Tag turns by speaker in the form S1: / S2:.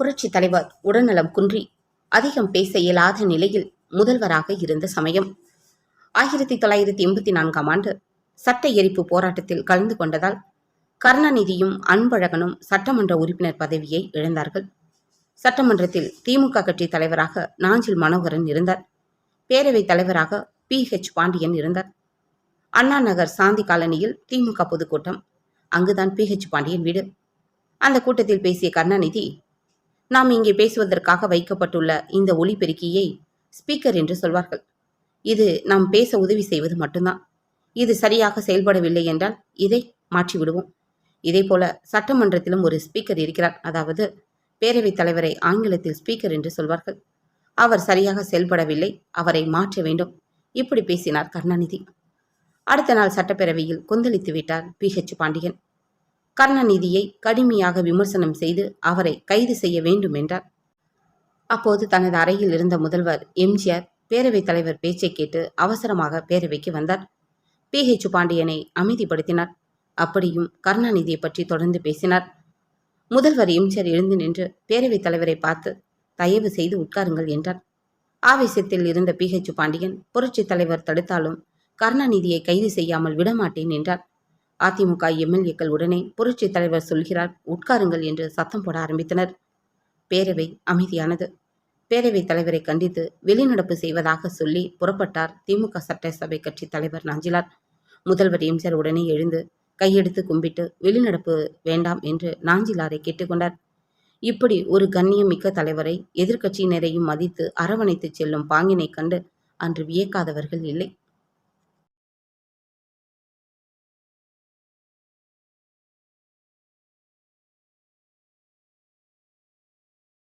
S1: புரட்சி தலைவர் உடல்நலம் குன்றி அதிகம் பேச இயலாத நிலையில் முதல்வராக இருந்த சமயம் 1984ஆம் ஆண்டு சட்ட எரிப்பு போராட்டத்தில் கலந்து கொண்டதால் கருணாநிதியும் அன்பழகனும் சட்டமன்ற உறுப்பினர் பதவியை இழந்தார்கள். சட்டமன்றத்தில் திமுக கட்சி தலைவராக நாஞ்சில் மனோகரன் இருந்தார். பேரவைத் தலைவராக PH பாண்டியன் இருந்தார். அண்ணா நகர் சாந்தி காலனியில் திமுக பொதுக்கூட்டம். அங்குதான் PH பாண்டியன் வீடு. அந்த கூட்டத்தில் பேசிய கருணாநிதி, நாம் இங்கே பேசுவதற்காக வைக்கப்பட்டுள்ள இந்த ஒலிபெருக்கியை ஸ்பீக்கர் என்று சொல்வார்கள். இது நாம் பேச உதவி செய்வது மட்டும்தான். இது சரியாக செயல்படவில்லை என்றால் இதை மாற்றிவிடுவோம். இதேபோல சட்டமன்றத்திலும் ஒரு ஸ்பீக்கர் இருக்கிறார். அதாவது பேரவைத் தலைவரை ஆங்கிலத்தில் ஸ்பீக்கர் என்று சொல்வார்கள். அவர் சரியாக செயல்படவில்லை, அவரை மாற்ற வேண்டும். இப்படி பேசினார் கருணாநிதி. அடுத்த நாள் சட்டப்பேரவையில் கொந்தளித்து விட்டார் PH பாண்டியன். கருணாநிதியை கடுமையாக விமர்சனம் செய்து அவரை கைது செய்ய வேண்டும் என்றார். அப்போது தனது அறையில் இருந்த முதல்வர் எம்ஜிஆர் பேரவைத் தலைவர் பேச்சை கேட்டு அவசரமாக பேரவைக்கு வந்தார். PH பாண்டியனை அமைதிப்படுத்தினார். அப்படியும் கருணாநிதியை பற்றி தொடர்ந்து பேசினார். முதல்வர் எம்ஜிஆர் எழுந்து நின்று பேரவைத் தலைவரை பார்த்து, தயவு செய்து உட்காருங்கள் என்றார். ஆவேசத்தில் இருந்த PH பாண்டியன் புரட்சி தலைவர் தடுத்தாலும் கருணாநிதியை கைது செய்யாமல் விடமாட்டேன் என்றார். அதிமுக MLAக்கள் உடனே புரட்சி தலைவர் சொல்கிறார், உட்காருங்கள் என்று சத்தம் போட ஆரம்பித்தனர். பேரவை அமைதியானது. பேரவைத் தலைவரை கண்டித்து வெளிநடப்பு செய்வதாக சொல்லி புறப்பட்டார் திமுக சட்டசபை கட்சி தலைவர் நாஞ்சிலார். முதல்வர் எம்ஜிஆர் உடனே எழுந்து கையெடுத்து கும்பிட்டு வெளிநடப்பு வேண்டாம் என்று நாஞ்சிலாரை கேட்டுக்கொண்டார். இப்படி ஒரு கண்ணியம் மிக்க தலைவரை எதிர்க்கட்சியினரையும் மதித்து அரவணைத்து செல்லும் பாங்கினை கண்டு அன்று வியக்காதவர்கள் இல்லை.